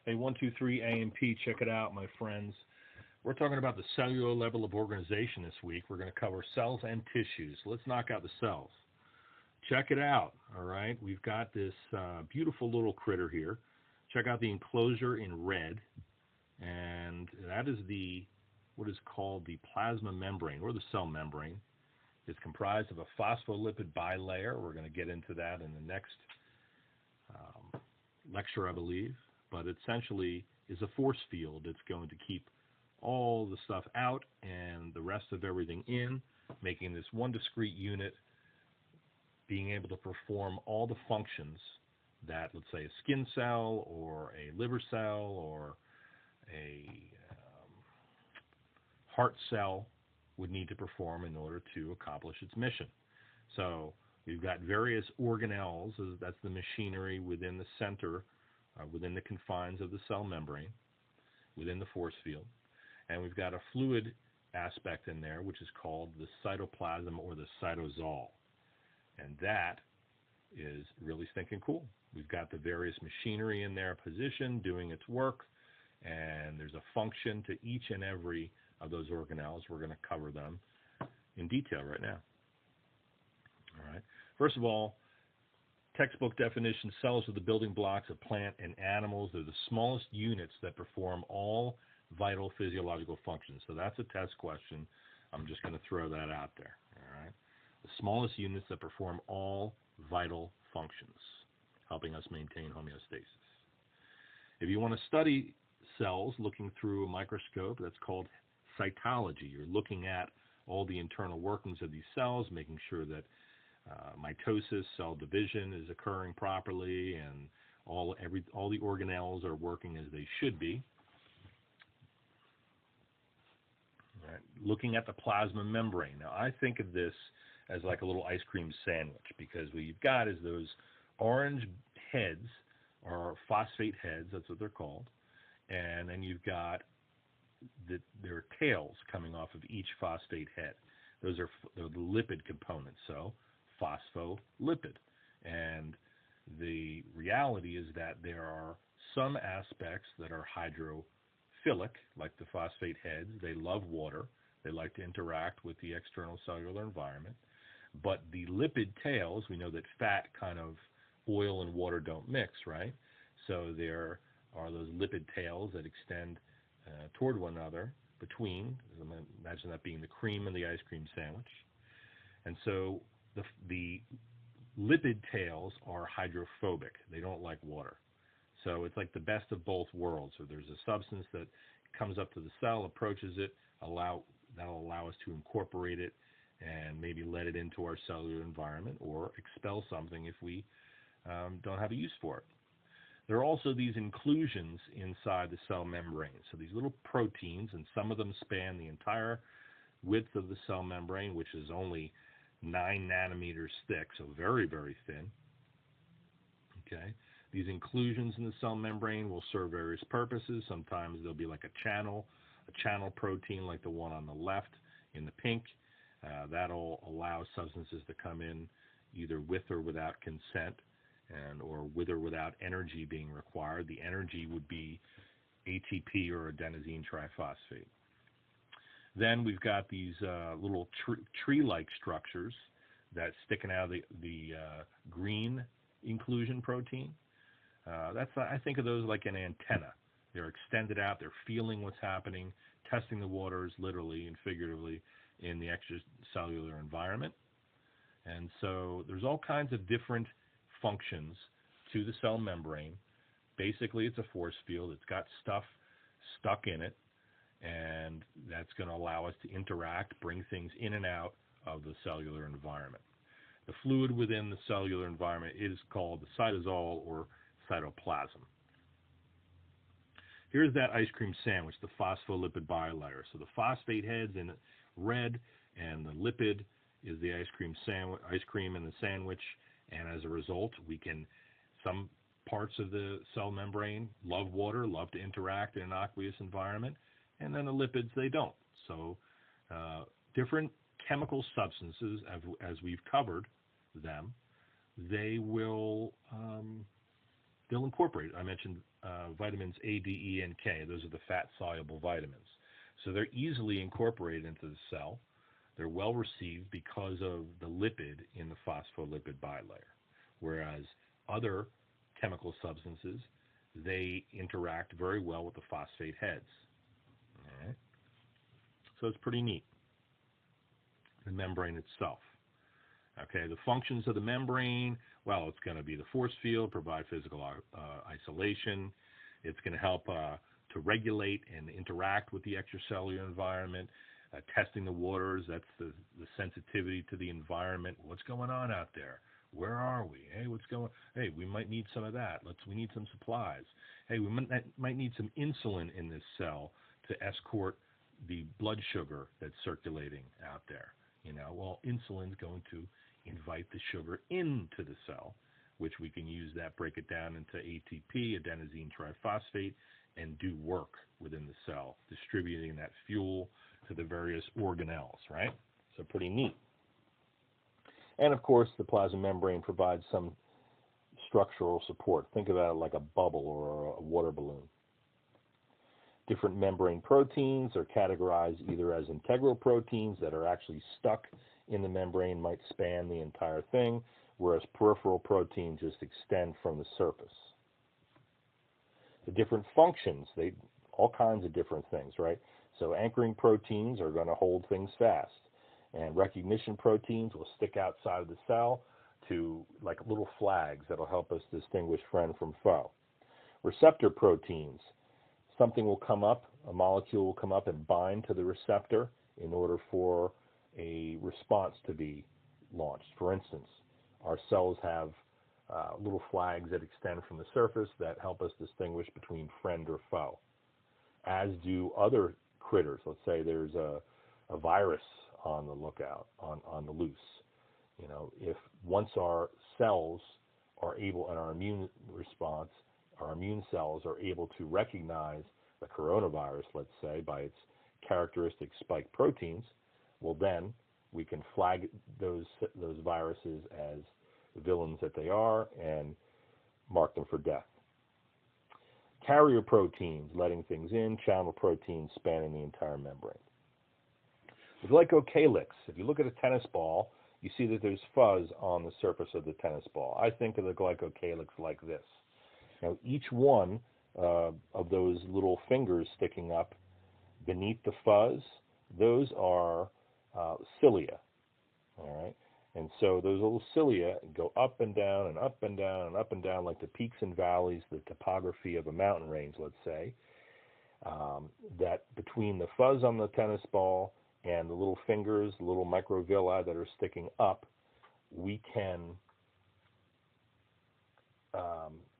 Hey, 123 A&P, check it out, my friends. We're talking about the cellular level of organization this week. We're going to cover cells and tissues. Let's knock out the cells. Check it out, all right? We've got this beautiful little critter here. Check out the enclosure in red, and that is what is called the plasma membrane, or the cell membrane. It's comprised of a phospholipid bilayer. We're going to get into that in the next lecture, I believe. But essentially is a force field that's going to keep all the stuff out and the rest of everything in, making this one discrete unit being able to perform all the functions that, let's say, a skin cell or a liver cell or a heart cell would need to perform in order to accomplish its mission. So we've got various organelles. That's the machinery within the center, within the confines of the cell membrane, within the force field. And we've got a fluid aspect in there, which is called the cytoplasm or the cytosol. And that is really stinking cool. We've got the various machinery in there positioned, doing its work, and there's a function to each and every of those organelles. We're going to cover them in detail right now. All right. First of all, textbook definition: cells are the building blocks of plant and animals. They're the smallest units that perform all vital physiological functions. So that's a test question. I'm just going to throw that out there. All right. The smallest units that perform all vital functions, helping us maintain homeostasis. If you want to study cells looking through a microscope, that's called cytology. You're looking at all the internal workings of these cells, making sure that mitosis, cell division, is occurring properly, and all the organelles are working as they should be. All right. Looking at the plasma membrane. Now, I think of this as like a little ice cream sandwich, because what you've got is those orange heads, or phosphate heads, that's what they're called, and then you've got their tails coming off of each phosphate head. Those are the lipid components, so phospholipid. And the reality is that there are some aspects that are hydrophilic, like the phosphate heads. They love water. They like to interact with the external cellular environment. But the lipid tails, we know that fat, kind of oil and water don't mix, right? So there are those lipid tails that extend toward one another between. Imagine that being the cream in the ice cream sandwich. And so the lipid tails are hydrophobic. They don't like water. So it's like the best of both worlds. So there's a substance that comes up to the cell, approaches it, that'll allow us to incorporate it and maybe let it into our cellular environment, or expel something if we don't have a use for it. There are also these inclusions inside the cell membrane. So these little proteins, and some of them span the entire width of the cell membrane, which is only 9 nanometers thick, so very, very thin. Okay. These inclusions in the cell membrane will serve various purposes. Sometimes they'll be like a channel protein like the one on the left in the pink. That'll allow substances to come in either with or without consent, or with or without energy being required. The energy would be ATP, or adenosine triphosphate. Then we've got these little tree-like structures that's sticking out of the green inclusion protein. I think of those like an antenna. They're extended out. They're feeling what's happening, testing the waters, literally and figuratively, in the extracellular environment. And so there's all kinds of different functions to the cell membrane. Basically, it's a force field. It's got stuff stuck in it, and that's going to allow us to interact, bring things in and out of the cellular environment. The fluid within the cellular environment is called the cytosol, or cytoplasm. Here's that ice cream sandwich, the phospholipid bilayer. So the phosphate heads in red, and the lipid is the ice cream in the sandwich. And as a result, some parts of the cell membrane love water, love to interact in an aqueous environment, and then the lipids, they don't. So different chemical substances, as we've covered them, they will they'll incorporate. I mentioned vitamins A, D, E, and K. Those are the fat-soluble vitamins. So they're easily incorporated into the cell. They're well received because of the lipid in the phospholipid bilayer, whereas other chemical substances, they interact very well with the phosphate heads. All right? So it's pretty neat, the membrane itself. Okay, the functions of the membrane, well, it's going to be the force field, provide physical isolation. It's going to help to regulate and interact with the extracellular environment. Testing the waters, that's the sensitivity to the environment. What's going on out there? Where are we? Hey, what's going? Hey, we might need some of that. We need some supplies. Hey, we might need some insulin in this cell to escort the blood sugar that's circulating out there. Well, insulin's going to invite the sugar into the cell, which we can use that, break it down into ATP, adenosine triphosphate, and do work within the cell, distributing that fuel to the various organelles, right? So pretty neat. And of course, the plasma membrane provides some structural support. Think about it like a bubble or a water balloon. Different membrane proteins are categorized either as integral proteins that are actually stuck in the membrane, might span the entire thing, whereas peripheral proteins just extend from the surface. The different functions, all kinds of different things, right? So anchoring proteins are going to hold things fast, and recognition proteins will stick outside of the cell to like little flags that'll help us distinguish friend from foe. Receptor proteins, something will come up, a molecule will come up and bind to the receptor in order for a response to be launched. For instance, our cells have little flags that extend from the surface that help us distinguish between friend or foe, as do other critters. Let's say there's a virus on the lookout, on the loose. If once our cells are able, and our immune response, our immune cells are able to recognize the coronavirus, let's say, by its characteristic spike proteins, well then we can flag those viruses as villains that they are and mark them for death. Carrier proteins, letting things in, channel proteins spanning the entire membrane. The glycocalyx, if you look at a tennis ball, you see that there's fuzz on the surface of the tennis ball. I think of the glycocalyx like this. Now, each one of those little fingers sticking up beneath the fuzz, those are cilia, all right? And so those little cilia go up and down and up and down and up and down like the peaks and valleys, the topography of a mountain range, let's say, that between the fuzz on the tennis ball and the little fingers, the little microvilli that are sticking up, we can,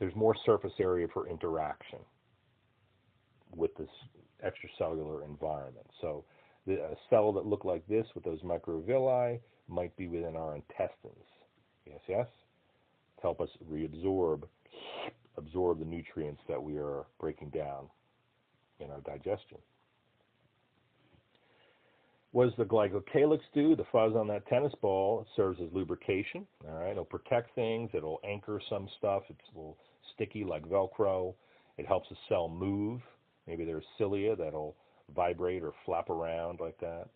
there's more surface area for interaction with this extracellular environment. So a cell that looked like this with those microvilli might be within our intestines. Yes? To help us absorb the nutrients that we are breaking down in our digestion. What does the glycocalyx do? The fuzz on that tennis ball, it serves as lubrication. All right, it'll protect things. It'll anchor some stuff. It's a little sticky like Velcro. It helps the cell move. Maybe there's cilia that'll vibrate or flap around like that.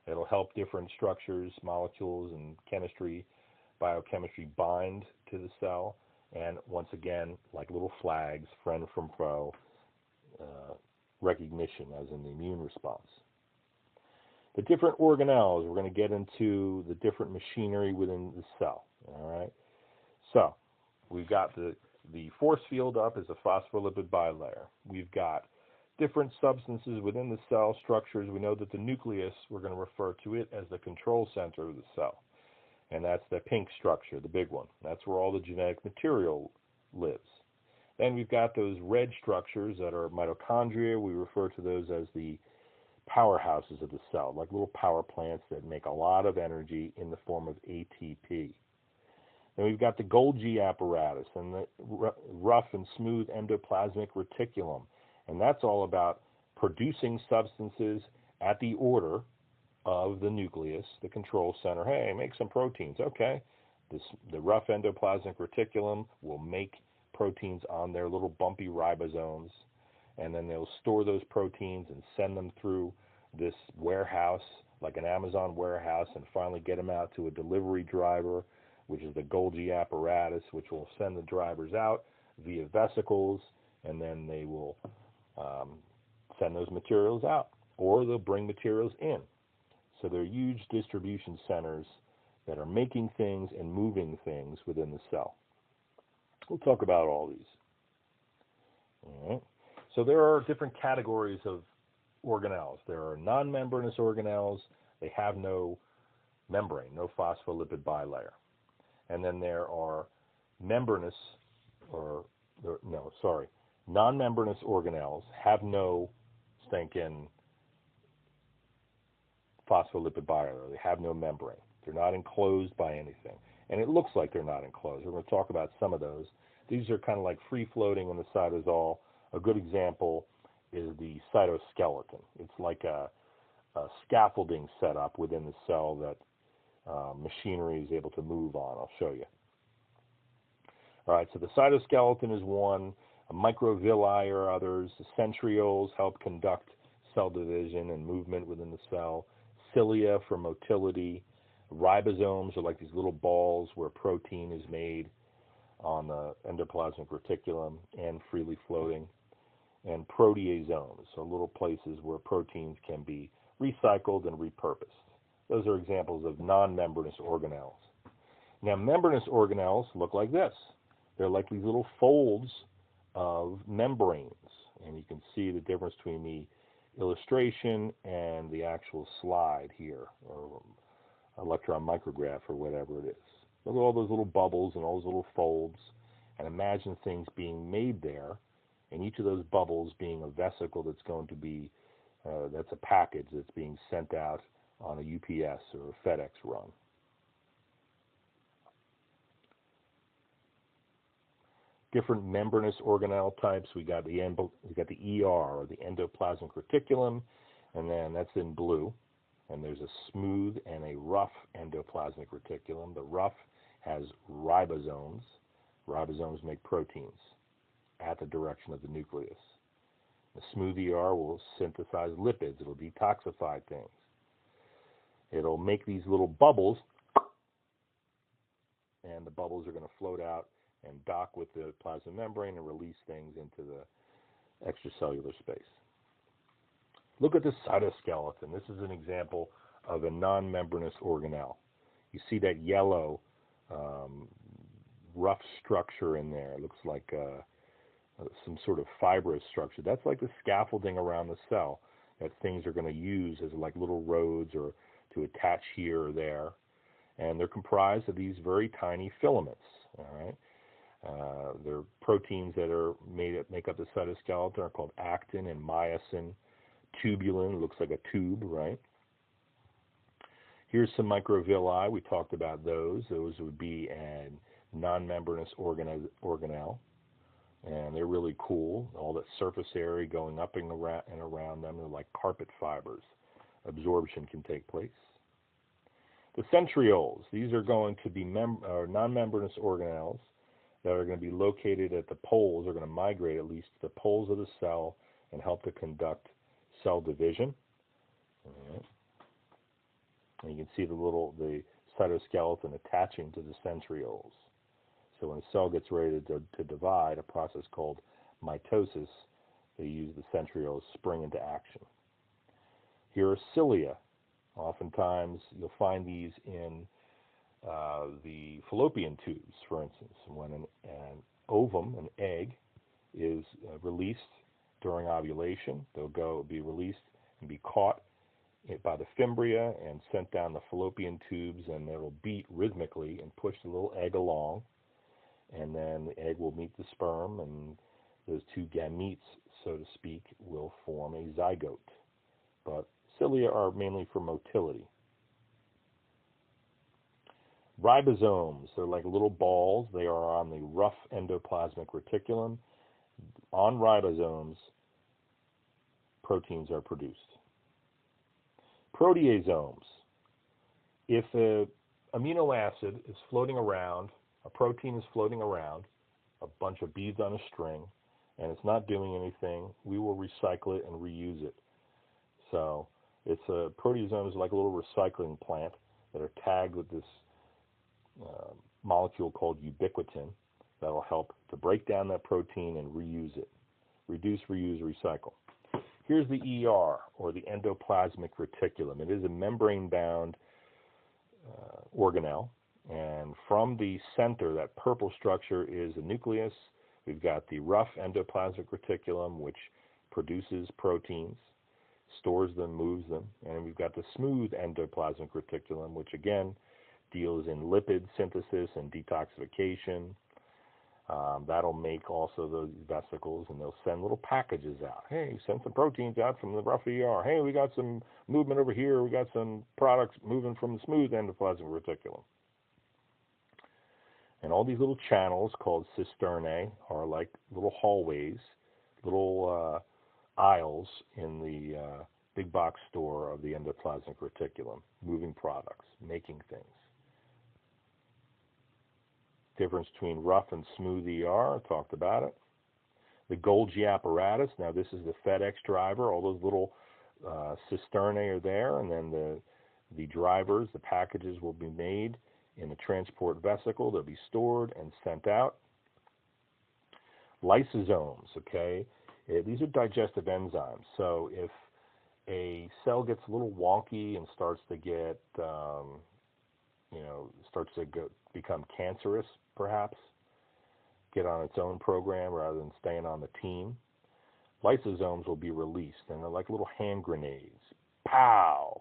It'll help different structures, molecules, and chemistry, biochemistry bind to the cell. And once again, like little flags, friend from foe, recognition as in the immune response. The different organelles, we're going to get into the different machinery within the cell. All right. So we've got the force field up as a phospholipid bilayer. We've got different substances within the cell structures. We know that the nucleus, we're going to refer to it as the control center of the cell. And that's the pink structure, the big one. That's where all the genetic material lives. Then we've got those red structures that are mitochondria. We refer to those as the powerhouses of the cell, like little power plants that make a lot of energy in the form of ATP. Then we've got the Golgi apparatus and the rough and smooth endoplasmic reticulum. And that's all about producing substances at the order of the nucleus, the control center. Hey, make some proteins. Okay. The rough endoplasmic reticulum will make proteins on their little bumpy ribosomes, and then they'll store those proteins and send them through this warehouse, like an Amazon warehouse, and finally get them out to a delivery driver, which is the Golgi apparatus, which will send the drivers out via vesicles, and then they will send those materials out, or they'll bring materials in. So they're huge distribution centers that are making things and moving things within the cell. We'll talk about all these. All right. So there are different categories of organelles. There are non-membranous organelles. They have no membrane, no phospholipid bilayer. And then there are membranous, non-membranous organelles have no stinking phospholipid bilayer. They have no membrane. They're not enclosed by anything. And it looks like they're not enclosed. We're going to talk about some of those. These are kind of like free-floating in the cytosol. A good example is the cytoskeleton. It's like a scaffolding set up within the cell that machinery is able to move on. I'll show you. All right, so the cytoskeleton is one. Microvilli are others. The centrioles help conduct cell division and movement within the cell. Cilia for motility. Ribosomes are like these little balls where protein is made on the endoplasmic reticulum and freely floating. And proteasomes, so little places where proteins can be recycled and repurposed. Those are examples of non-membranous organelles. Now, membranous organelles look like this. They're like these little folds of membranes, and you can see the difference between the illustration and the actual slide here, or electron micrograph, or whatever it is. Look at all those little bubbles and all those little folds, and imagine things being made there, and each of those bubbles being a vesicle that's going to be, that's a package that's being sent out on a UPS or a FedEx run. Different membranous organelle types. We got the ER, or the endoplasmic reticulum, and then that's in blue. And there's a smooth and a rough endoplasmic reticulum. The rough has ribosomes. Ribosomes make proteins at the direction of the nucleus. The smooth ER will synthesize lipids. It'll detoxify things. It'll make these little bubbles, and the bubbles are going to float out and dock with the plasma membrane and release things into the extracellular space. Look at the cytoskeleton. This is an example of a non-membranous organelle. You see that yellow rough structure in there. It looks like some sort of fibrous structure. That's like the scaffolding around the cell that things are going to use as like little roads or to attach here or there. And they're comprised of these very tiny filaments. All right. They're proteins that are make up the cytoskeleton are called actin and myosin. Tubulin looks like a tube, right? Here's some microvilli. We talked about those. Those would be a non-membranous organelle, and they're really cool. All that surface area going up and around them are like carpet fibers. Absorption can take place. The centrioles. These are going to be non-membranous organelles that are going to be located at the poles, are going to migrate at least to the poles of the cell and help to conduct cell division. All right. And you can see the cytoskeleton attaching to the centrioles. So when a cell gets ready to divide, a process called mitosis, they use the centrioles spring into action. Here are cilia. Oftentimes you'll find these in the fallopian tubes, for instance. When an ovum, an egg, is released during ovulation, they'll be released and be caught by the fimbria and sent down the fallopian tubes, and it'll beat rhythmically and push the little egg along, and then the egg will meet the sperm, and those two gametes, so to speak, will form a zygote. But cilia are mainly for motility. Ribosomes, they're like little balls. They are on the rough endoplasmic reticulum. On ribosomes, proteins are produced. Proteasomes. If an amino acid is floating around, a protein is floating around, a bunch of beads on a string, and it's not doing anything, we will recycle it and reuse it. So it's a proteasome is like a little recycling plant that are tagged with this molecule called ubiquitin that will help to break down that protein and reuse it. Reduce, reuse, recycle. Here's the ER, or the endoplasmic reticulum. It is a membrane-bound organelle, and from the center, that purple structure is the nucleus. We've got the rough endoplasmic reticulum, which produces proteins, stores them, moves them, and we've got the smooth endoplasmic reticulum, which again deals in lipid synthesis and detoxification. That'll make also those vesicles, and they'll send little packages out. Hey, send some proteins out from the rough ER. Hey, we got some movement over here. We got some products moving from the smooth endoplasmic reticulum. And all these little channels called cisternae are like little hallways, little aisles in the big box store of the endoplasmic reticulum, moving products, making things. Difference between rough and smooth ER, I talked about it. The Golgi apparatus, now this is the FedEx driver. All those little cisternae are there, and then the drivers, the packages will be made in a transport vesicle. They'll be stored and sent out. Lysosomes, okay? These are digestive enzymes. So if a cell gets a little wonky and starts to get, become cancerous, perhaps, get on its own program rather than staying on the team, lysosomes will be released, and they're like little hand grenades. Pow!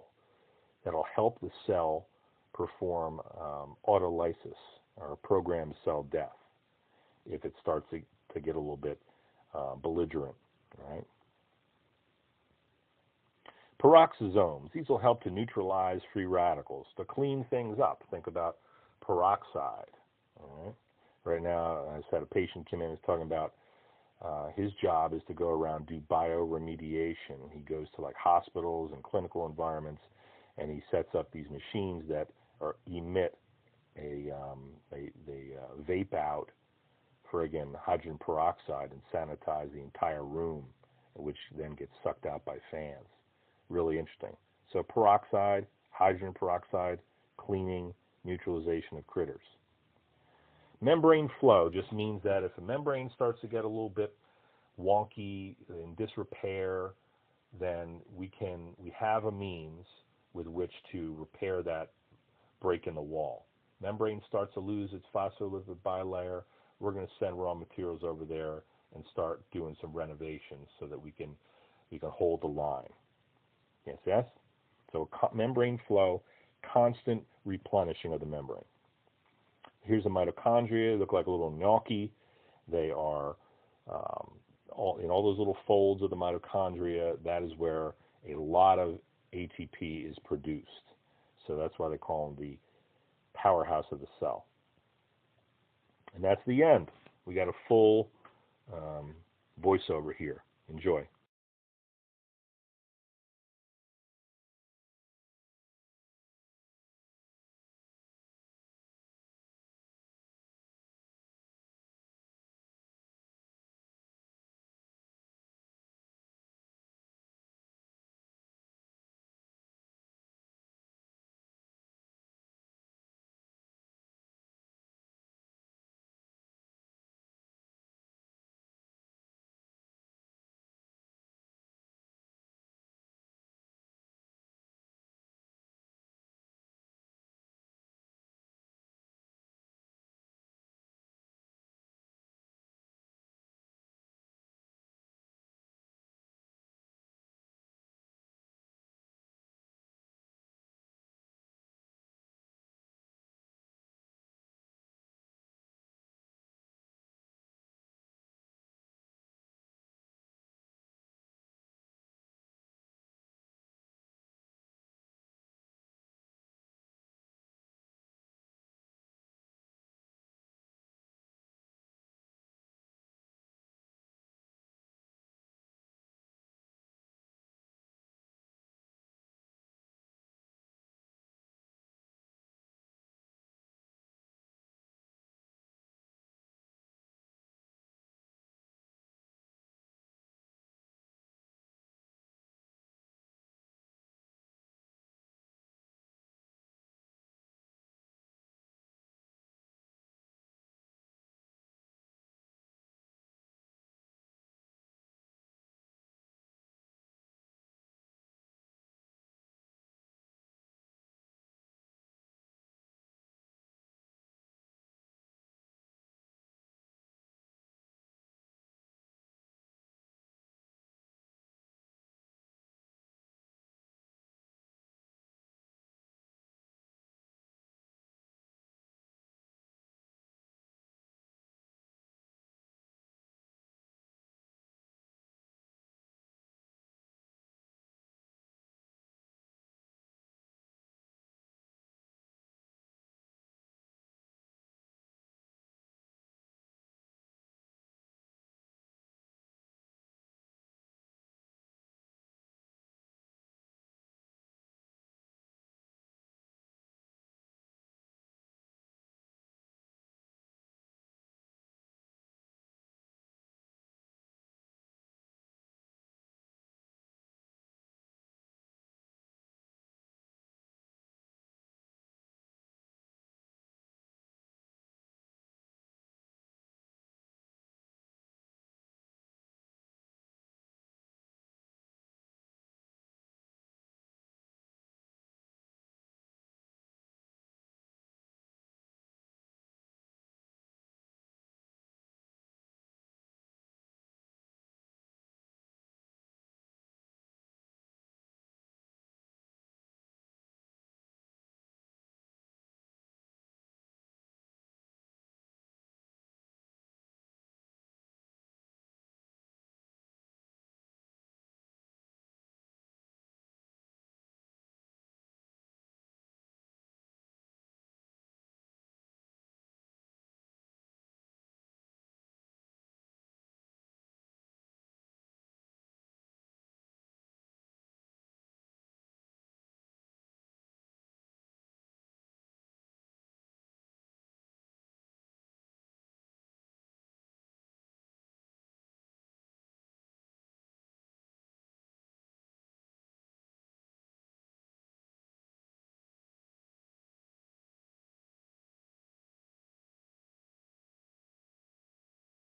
That'll help the cell perform autolysis, or programmed cell death, if it starts to get a little bit belligerent, right? Peroxisomes, these will help to neutralize free radicals, to clean things up. Think about peroxide. All right? Right now, I just had a patient come in and was talking about his job is to go around do bioremediation. He goes to like hospitals and clinical environments, and he sets up these machines that emit they vape out friggin' hydrogen peroxide and sanitize the entire room, which then gets sucked out by fans. Really interesting. So peroxide, hydrogen peroxide, cleaning, neutralization of critters. Membrane flow just means that if a membrane starts to get a little bit wonky, in disrepair, then we have a means with which to repair that break in the wall. Membrane starts to lose its phospholipid bilayer. We're going to send raw materials over there and start doing some renovations so that we can hold the line. Yes? So membrane flow, constant replenishing of the membrane. Here's the mitochondria. They look like a little gnocchi. They are in all those little folds of the mitochondria. That is where a lot of ATP is produced. So that's why they call them the powerhouse of the cell. And that's the end. We got a full voiceover here. Enjoy.